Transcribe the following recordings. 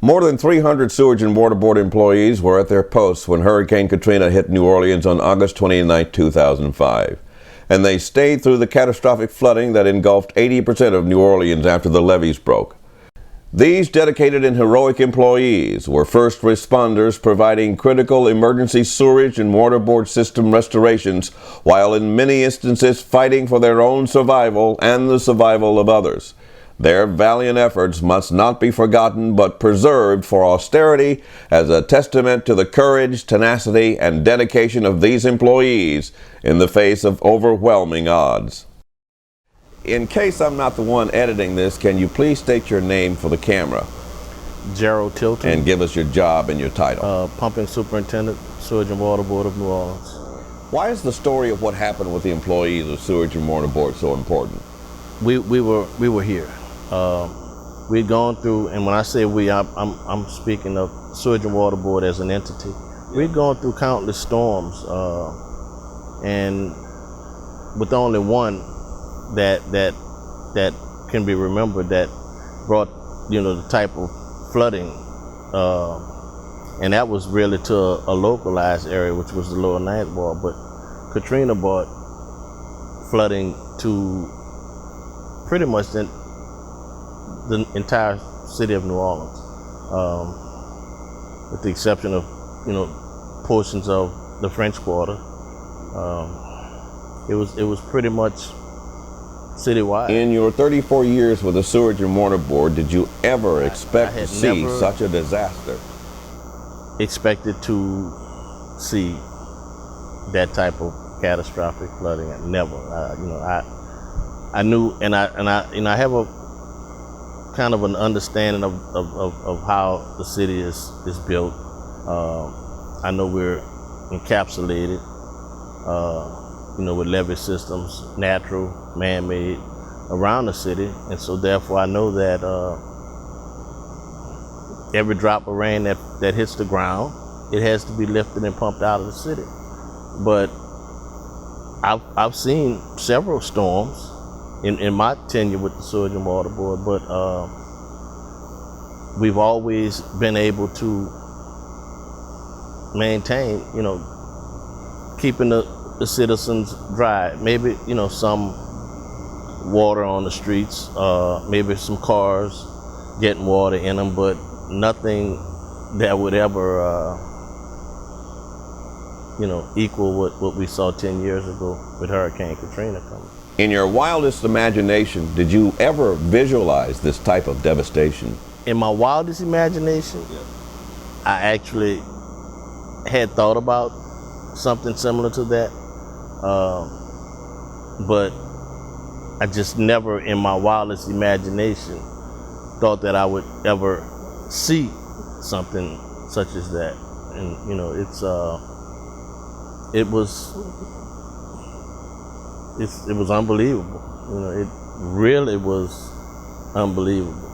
More than 300 Sewage and Water Board employees were at their posts when Hurricane Katrina hit New Orleans on August 29, 2005. And they stayed through the catastrophic flooding that engulfed 80% of New Orleans after the levees broke. These dedicated and heroic employees were first responders providing critical emergency sewerage and water board system restorations, while in many instances fighting for their own survival and the survival of others. Their valiant efforts must not be forgotten but preserved for austerity as a testament to the courage, tenacity, and dedication of these employees in the face of overwhelming odds. In case I'm not the one editing this, can you please state your name for the camera? Gerald Tilton. And give us your job and your title. Pumping Superintendent, Sewage and Water Board of New Orleans. Why is the story of what happened with the employees of Sewage and Water Board so important? We were here. We'd gone through, and when I say we, I'm speaking of Sewage and Water Board as an entity. We'd gone through countless storms, and with only one that can be remembered that brought, the type of flooding, and that was really to a localized area, which was the Lower Ninth Ward. But Katrina brought flooding to pretty much the entire city of New Orleans, with the exception of, portions of the French Quarter. It was pretty much citywide. In your 34 years with the Sewage and Water Board, did you ever expect to see such a disaster? Expected to see that type of catastrophic flooding. Never. I knew, and I have a kind of an understanding of how the city is built. I know we're encapsulated, with levee systems, natural, man-made, around the city, and so therefore I know that every drop of rain that hits the ground, it has to be lifted and pumped out of the city. But I've seen several storms in my tenure with the Sewage and Water Board, but we've always been able to maintain, keeping the citizens dry. Maybe, some water on the streets, maybe some cars getting water in them, but nothing that would ever, equal what we saw 10 years ago with Hurricane Katrina coming. In your wildest imagination, did you ever visualize this type of devastation? In my wildest imagination, I actually had thought about something similar to that, but I just never in my wildest imagination thought that I would ever see something such as that. And it was unbelievable. It really was unbelievable.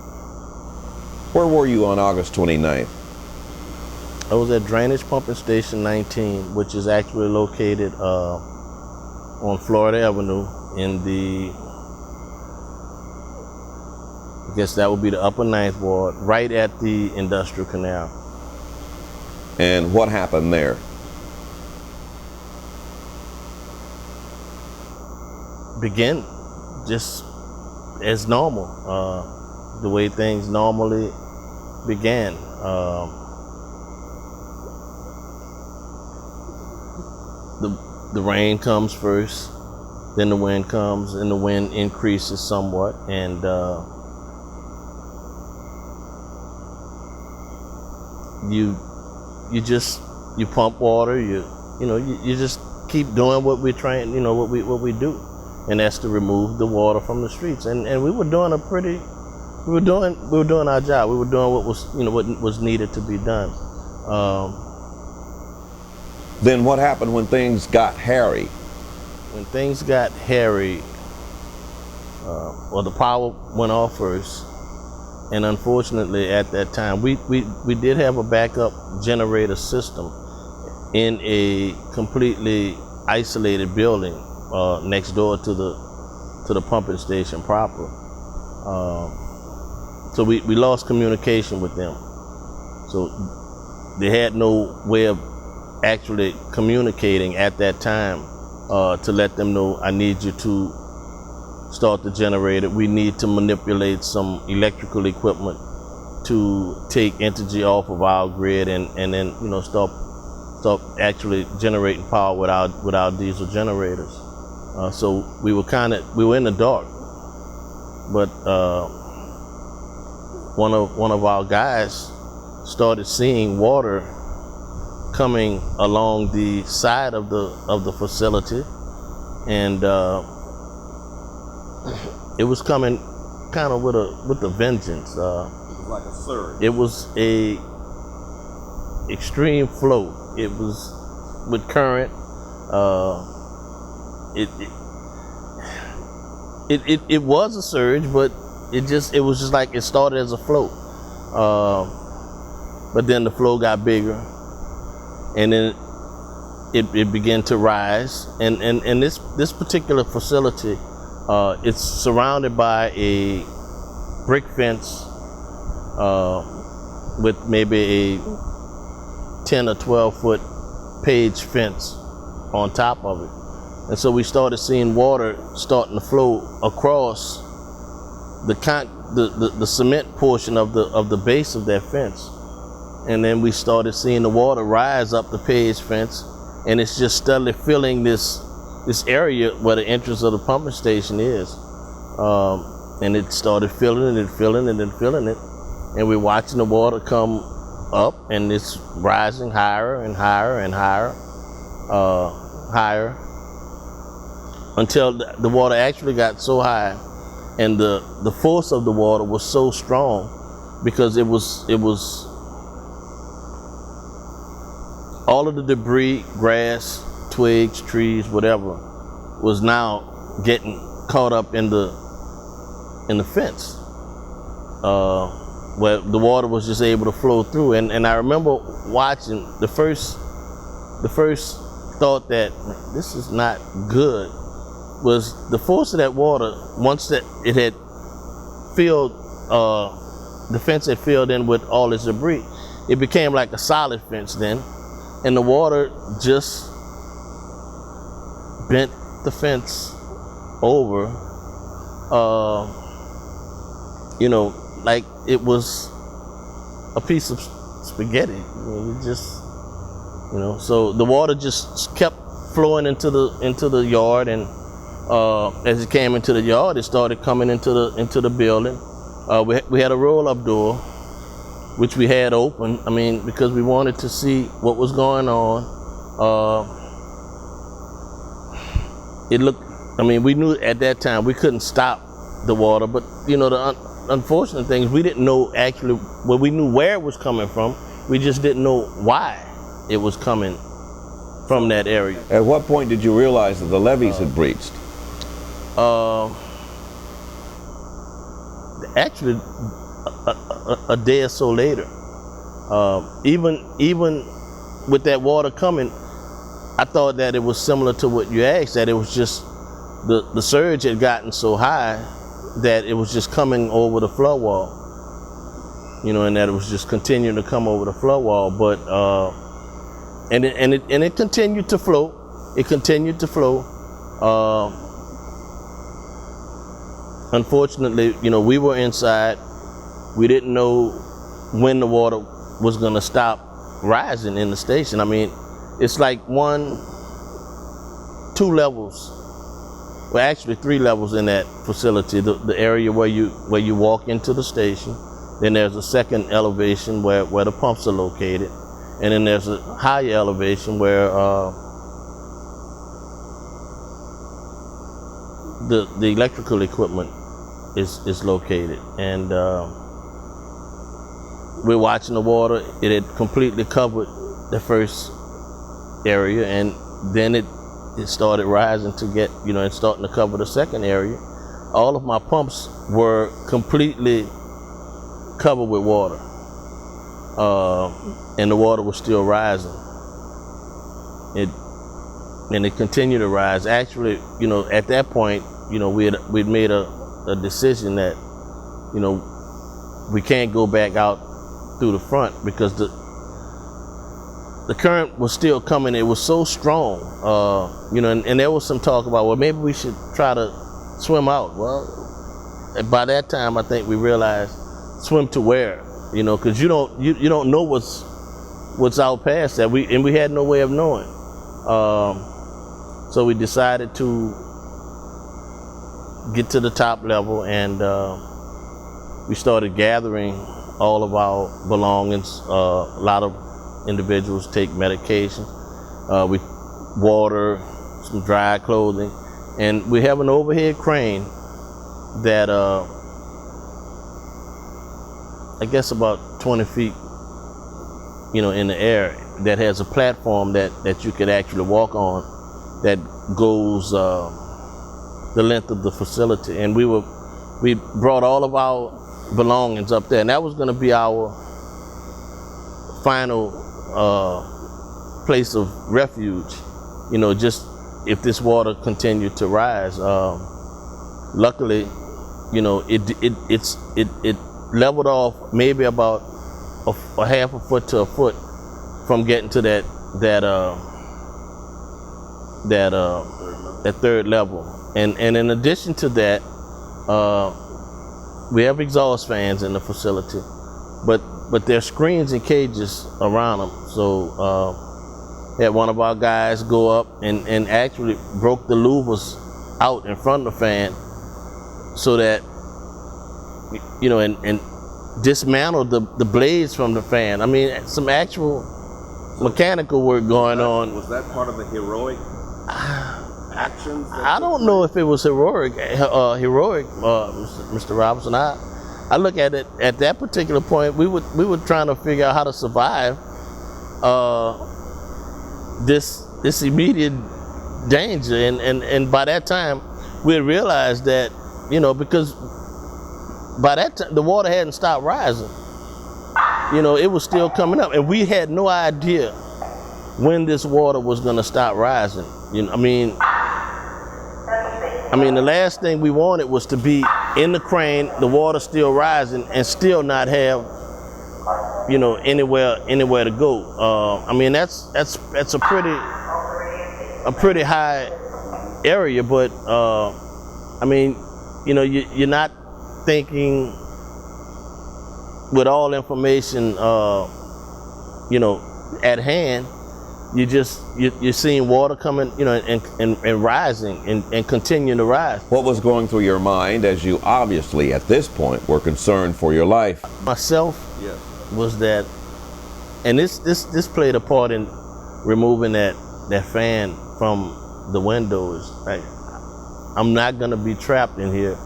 Where were you on August 29th? I was at Drainage Pumping Station 19, which is actually located on Florida Avenue in I guess that would be the Upper Ninth Ward, right at the Industrial Canal. And what happened there? Began just as normal, the way things normally began. The rain comes first, then the wind comes, and the wind increases somewhat, and you pump water. You just keep doing what we train. What we do, and that's to remove the water from the streets. And we were doing our job. We were doing what was needed to be done. Then what happened when things got hairy? When things got hairy, the power went off first, and unfortunately at that time we did have a backup generator system in a completely isolated building next door to the pumping station proper. So we lost communication with them, So they had no way of actually communicating at that time to let them know, I need you to start the generator. We need to manipulate some electrical equipment to take energy off of our grid and then stop actually generating power with our diesel generators. So we were in the dark, but one of our guys started seeing water coming along the side of the facility, and it was coming kind of with a vengeance. Like a surge. It was a extreme flow. It was with current. It was a surge, but it was just like it started as a flow. But then the flow got bigger, and then it began to rise. And this particular facility, it's surrounded by a brick fence with maybe a 10 or 12 foot page fence on top of it. And so we started seeing water starting to flow across the cement portion of the base of that fence. And then we started seeing the water rise up the page fence, and it's just steadily filling this area where the entrance of the pumping station is. And it started filling it, and we're watching the water come up, and it's rising higher and higher and higher, until the water actually got so high, and the force of the water was so strong, because it was all of the debris, grass, twigs, trees, whatever, was now getting caught up in the fence, where the water was just able to flow through. And I remember watching the first thought that this is not good was the force of that water. Once that it had filled, the fence had filled in with all this debris, it became like a solid fence then, and the water just bent the fence over, like it was a piece of spaghetti. So the water just kept flowing into the yard, and as it came into the yard, it started coming into the building. We had a roll-up door, which we had open. I mean, because we wanted to see what was going on. It looked. I mean, we knew at that time we couldn't stop the water, but the unfortunate thing is we didn't know actually. Well, we knew where it was coming from. We just didn't know why it was coming from that area. At what point did you realize that the levees had breached? Actually, a day or so later. Even with that water coming, I thought that it was similar to what you asked, that it was just the surge had gotten so high that it was just coming over the flood wall, and that it was just continuing to come over the flood wall. But and it continued to flow. It continued to flow. Unfortunately, we were inside. We didn't know when the water was going to stop rising in the station. I mean, it's like 2 levels. Well, actually 3 levels in that facility. The area where you walk into the station. Then there's a second elevation where the pumps are located, and then there's a higher elevation where the electrical equipment is located. And we're watching the water. It had completely covered the first area, and then it started rising to get, and starting to cover the second area. All of my pumps were completely covered with water, and the water was still rising. It continued to rise. Actually, at that point, we'd made a decision that, we can't go back out through the front because the current was still coming. It was so strong, you know, and there was some talk about, well, maybe we should try to swim out. Well, by that time, I think we realized swim to where, you know, because you don't know what's out past that. We had no way of knowing. So we decided to get to the top level, and we started gathering all of our belongings. A lot of individuals take medication, we water, some dry clothing, and we have an overhead crane that I guess about 20 feet, you know, in the air, that has a platform that you could actually walk on that goes the length of the facility. And we brought all of our belongings up there, and that was going to be our final place of refuge, you know, just if this water continued to rise. Luckily, you know, it leveled off maybe about a half a foot to a foot from getting to that third level. And in addition to that, we have exhaust fans in the facility, but there are screens and cages around them. So had one of our guys go up and actually broke the louvers out in front of the fan, so that, you know, and dismantled the blades from the fan. I mean, some actual mechanical work going on. Was that part of the heroic actions? I don't know if it was heroic, Mr. Robinson. I look at it at that particular point. We were trying to figure out how to survive this immediate danger, and by that time we had realized that, you know, because by that time the water hadn't stopped rising. You know, it was still coming up, and we had no idea when this water was going to stop rising. You know, I mean, the last thing we wanted was to be in the crane, the water still rising, and still not have, you know, anywhere to go. I mean, that's a pretty high area, but I mean, you know, you're not thinking with all information, you know, at hand. You're seeing water coming, you know, and rising and continuing to rise. What was going through your mind as you obviously at this point were concerned for your life? Myself, yes, was that, and this played a part in removing that fan from the windows. Like, I'm not gonna be trapped in here,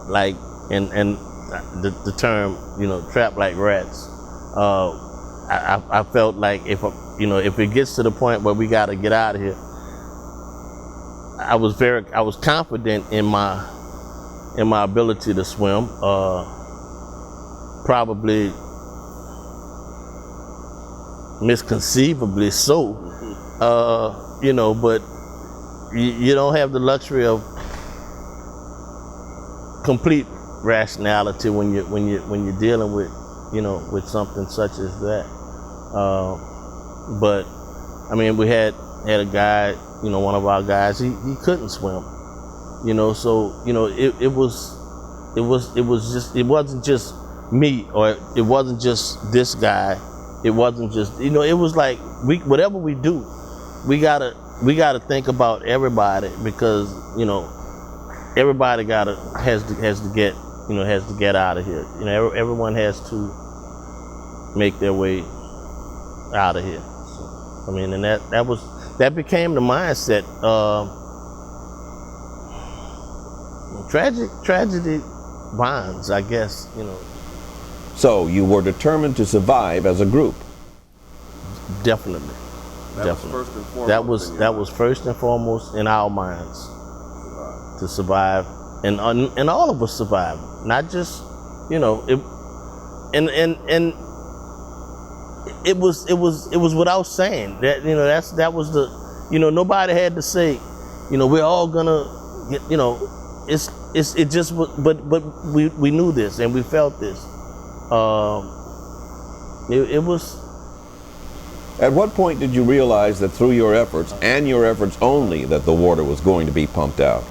like, and the term, you know, trapped like rats. I felt like if it gets to the point where we got to get out of here, I was confident in my ability to swim. Probably misconceivably so, you know, but you don't have the luxury of complete rationality when you're dealing with, you know, with something such as that. But I mean, we had a guy, you know, one of our guys, he couldn't swim, you know, so, you know, it wasn't just me, or it wasn't just this guy. It wasn't just, you know, it was like whatever we do, we gotta think about everybody, because, you know, everybody has to get out of here. You know, everyone has to make their way out of here. So, I mean, and that became the mindset. Tragedy bonds, I guess, you know. So you were determined to survive as a group. Definitely. That was first and foremost in our minds, to survive, and all of us survive. Not just, you know, it was without saying that, you know, that was the, you know, nobody had to say, you know, we're all gonna get, you know, it just was, but we knew this and we felt this, It was. At what point did you realize that through your efforts, and your efforts only, that the water was going to be pumped out?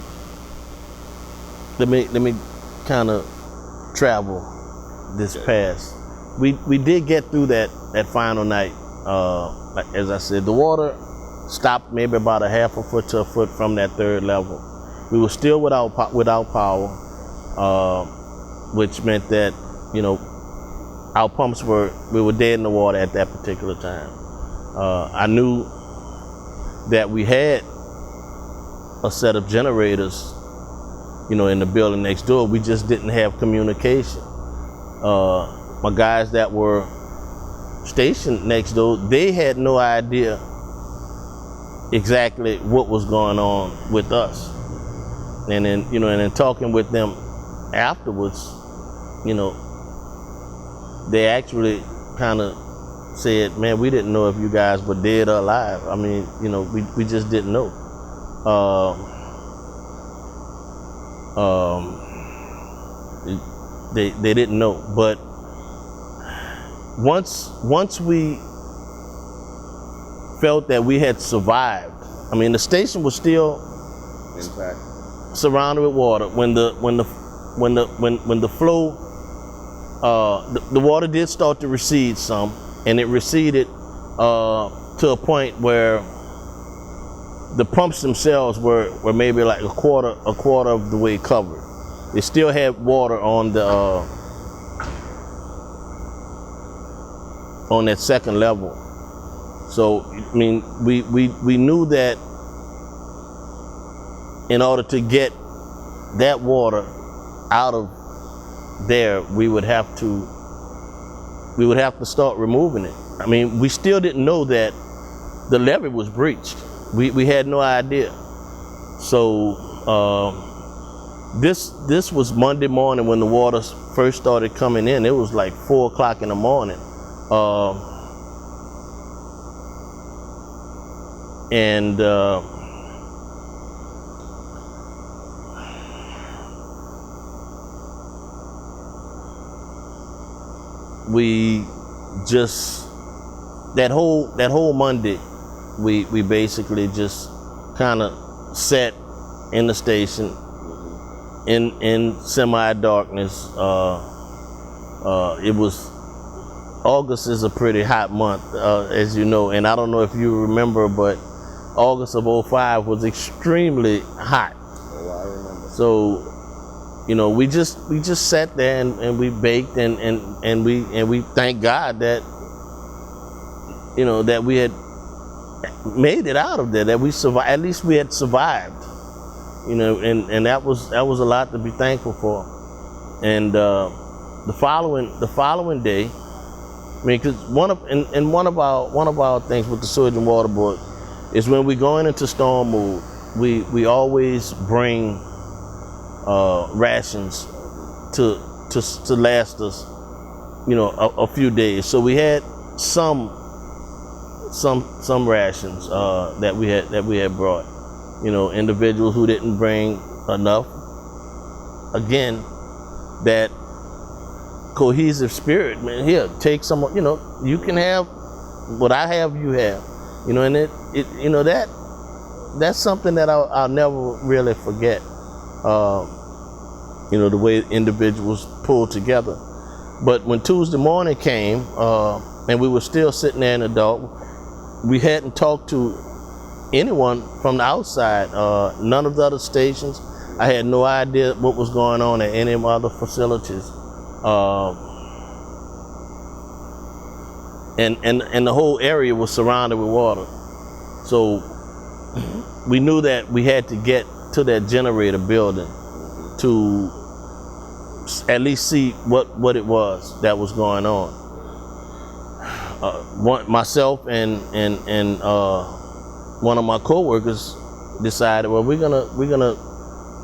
Let me kind of travel this past. We did get through that final night. Like, as I said, the water stopped maybe about a half a foot to a foot from that third level. We were still without power, which meant that, you know, our pumps we were dead in the water at that particular time. I knew that we had a set of generators, you know, in the building next door. We just didn't have communication. My guys that were stationed next door, they had no idea exactly what was going on with us. And then, you know, and then talking with them afterwards, you know, they actually kind of said, man, we didn't know if you guys were dead or alive. I mean, you know, we just didn't know. They didn't know. But once we felt that we had survived, I mean, the station was still Intact. surrounded with water. When the flow, the water did start to recede some, and it receded to a point where the pumps themselves were maybe like a quarter of the way covered. They still had water on the on that second level. So I mean, we knew that in order to get that water out of there, we would have to start removing it. I mean, we still didn't know that the levee was breached. We had no idea. So this was Monday morning when the water first started coming in. It was like 4 o'clock in the morning. We just that whole Monday, we basically just kind of sat in the station in semi-darkness. It was August is a pretty hot month, as you know, and I don't know if you remember, but August of '05 was extremely hot. Oh, I remember. So, you know, we just sat there and we baked and we thank God that, you know, that we had made it out of there, that we survived. At least we had survived, you know, and that was a lot to be thankful for. And the following day, I mean, because one of our things with the Sewage and Water Board is when we're going into storm mode, we always bring rations to last us, you know, a few days. So we had some rations that we had brought. You know, individuals who didn't bring enough. Again, that cohesive spirit, man. Here, take some. You know, you can have what I have. You have. You know, and it you know, that's something that I'll never really forget. You know, the way individuals pulled together. But when Tuesday morning came, and we were still sitting there in the dark, we hadn't talked to anyone from the outside, none of the other stations. I had no idea what was going on at any other facilities. And the whole area was surrounded with water. So we knew that we had to get to that generator building to at least see what it was that was going on. Myself and one of my co-workers decided, well, we're gonna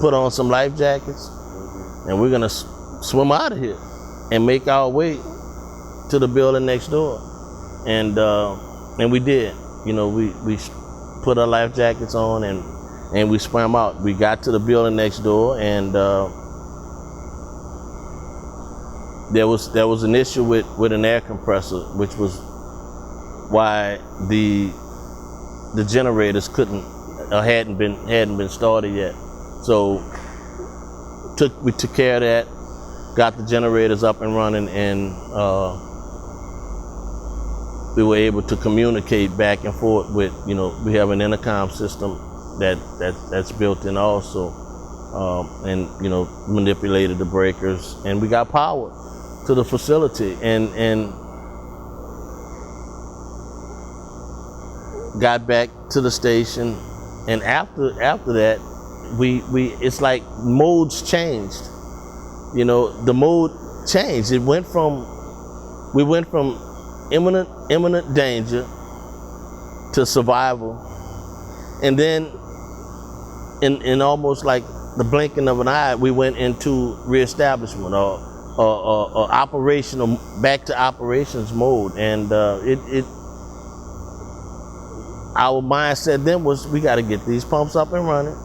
put on some life jackets and we're gonna swim out of here and make our way to the building next door. And we did. You know, we put our life jackets on and we swam out. We got to the building next door, and there was an issue with an air compressor, which was why the generators couldn't hadn't been started yet. So we took care of that, got the generators up and running, and we were able to communicate back and forth with, we have an intercom system that's built in also, and manipulated the breakers, and we got power to the facility, and got back to the station. And after that, we it's like modes changed. The mode changed. We went from imminent danger to survival, and then in almost like the blinking of an eye, we went into reestablishment or operational, back to operations mode. And our mindset then was, we got to get these pumps up and running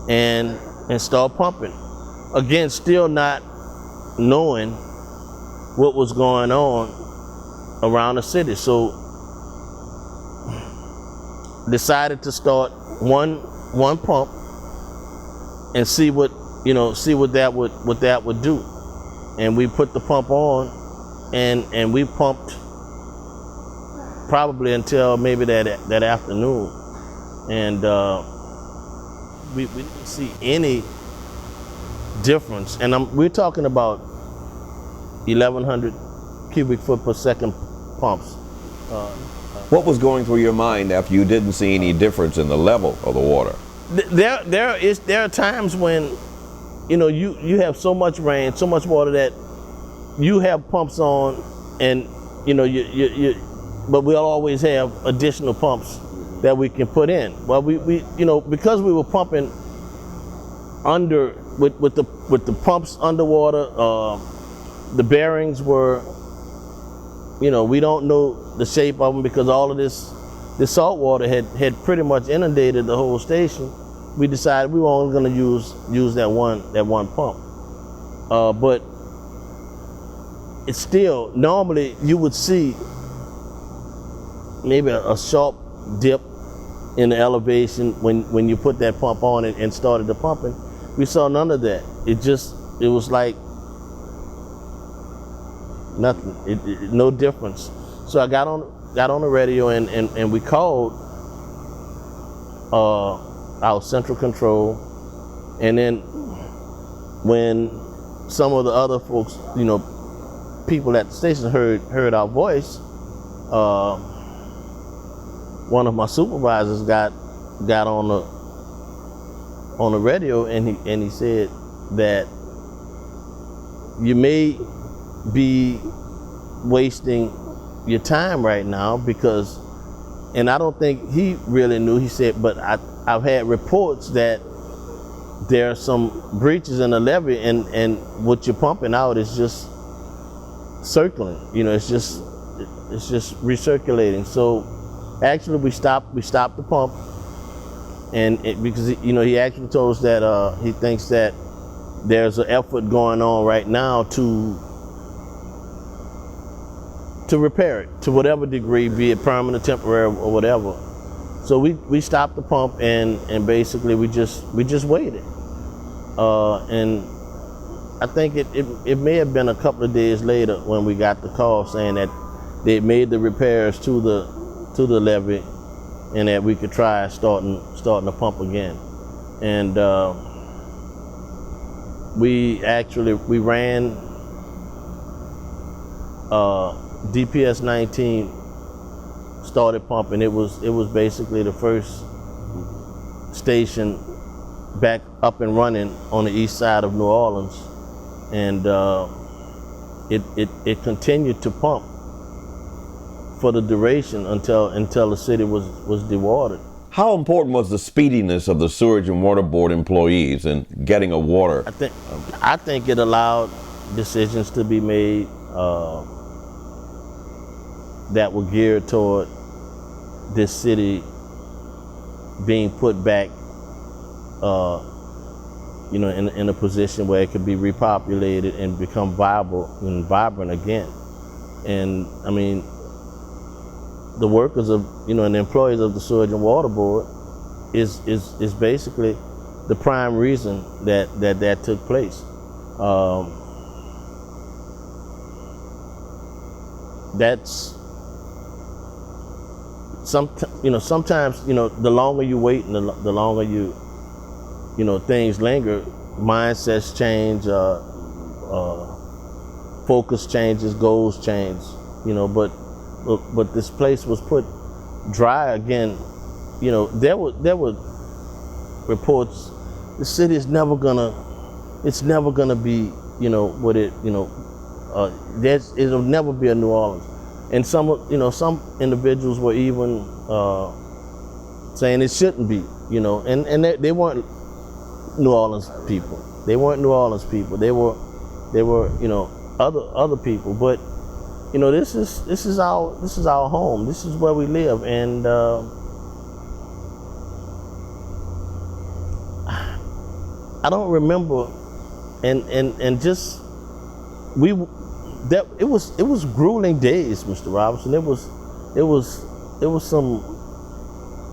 and start pumping. Again, still not knowing what was going on around the city. So decided to start one pump and see what that would do. And we put the pump on, and we pumped probably until maybe that afternoon, and we didn't see any difference. And we're talking about 1,100 cubic foot per second pumps. What was going through your mind after you didn't see any difference in the level of the water? There are times when you have so much rain, so much water that you have pumps on, and but we'll always have additional pumps that we can put in. Well, we because we were pumping under with the pumps underwater, the bearings were, we don't know the shape of them, because all of this salt water had pretty much inundated the whole station. We decided we were only going to use that one pump, but it's still, normally you would see maybe a sharp dip in the elevation when you put that pump on it and started the pumping. We saw none of that. It was like nothing, no difference. So I got on the radio, and we called our central control, and then when some of the other folks, people at the station heard our voice, one of my supervisors got on the radio, and he said that you may be wasting your time right now, because, and I don't think he really knew, he said, but I've had reports that there are some breaches in the levee, and what you're pumping out is just circling, it's just recirculating. So actually we stopped the pump, and because he actually told us that he thinks that there's an effort going on right now to repair it to whatever degree, be it permanent, temporary, or whatever. So we stopped the pump, and basically we just waited. And I think it may have been a couple of days later when we got the call saying that they made the repairs to the levee, and that we could try starting the pump again. And we ran DPS 19 started pumping. It was basically the first station back up and running on the east side of New Orleans, and it continued to pump for the duration until the city was dewatered. How important was the speediness of the Sewerage and Water Board employees in getting a water? I think it allowed decisions to be made that were geared toward this city being put back in a position where it could be repopulated and become viable and vibrant again. And I mean, the workers of, and the employees of the Sewage and Water Board is basically the prime reason that took place. That's sometimes the longer you wait and the longer things linger, mindsets change, focus changes, goals change, but this place was put dry again. There were reports the city is never gonna be what it'll never be a New Orleans. And some individuals were even saying it shouldn't be, and they weren't New Orleans people. They weren't New Orleans people. They were other people. But this is our home. This is where we live, and I don't remember, and just it was grueling days, Mr. Robinson. It was some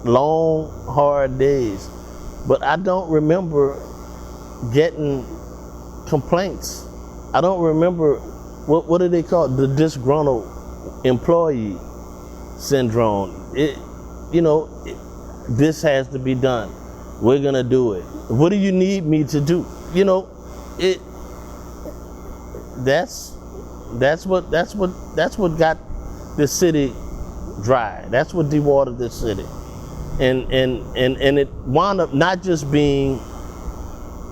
long, hard days, but I don't remember getting complaints. I don't remember what do they call it? The disgruntled employee syndrome. This has to be done. We're gonna do it. What do you need me to do? That's what got this city dry. That's what dewatered this city, and it wound up not just being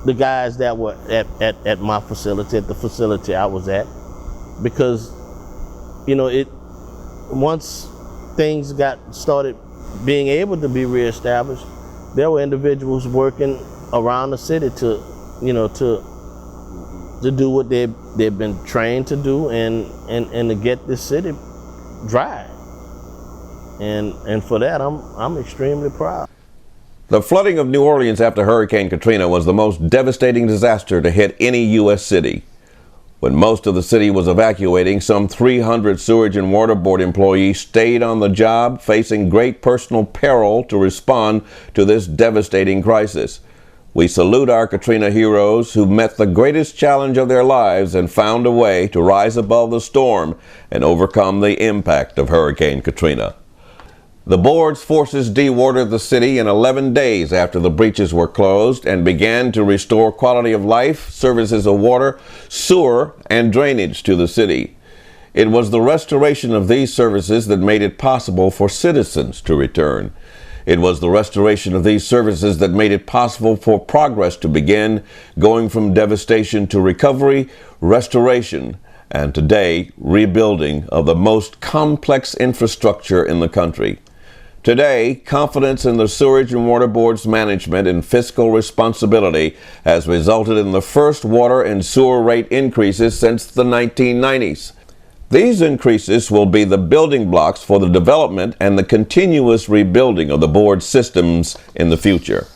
the guys that were at my facility, at the facility I was at, because once things started being able to be reestablished, there were individuals working around the city to do what they've been trained to do and to get this city dry. And for that, I'm extremely proud. The flooding of New Orleans after Hurricane Katrina was the most devastating disaster to hit any U.S. city. When most of the city was evacuating, some 300 Sewage and Water Board employees stayed on the job, facing great personal peril to respond to this devastating crisis. We salute our Katrina heroes who met the greatest challenge of their lives and found a way to rise above the storm and overcome the impact of Hurricane Katrina. The board's forces dewatered the city in 11 days after the breaches were closed and began to restore quality of life, services of water, sewer, and drainage to the city. It was the restoration of these services that made it possible for citizens to return. It was the restoration of these services that made it possible for progress to begin, going from devastation to recovery, restoration, and today, rebuilding of the most complex infrastructure in the country. Today, confidence in the Sewage and Water Board's management and fiscal responsibility has resulted in the first water and sewer rate increases since the 1990s. These increases will be the building blocks for the development and the continuous rebuilding of the board's systems in the future.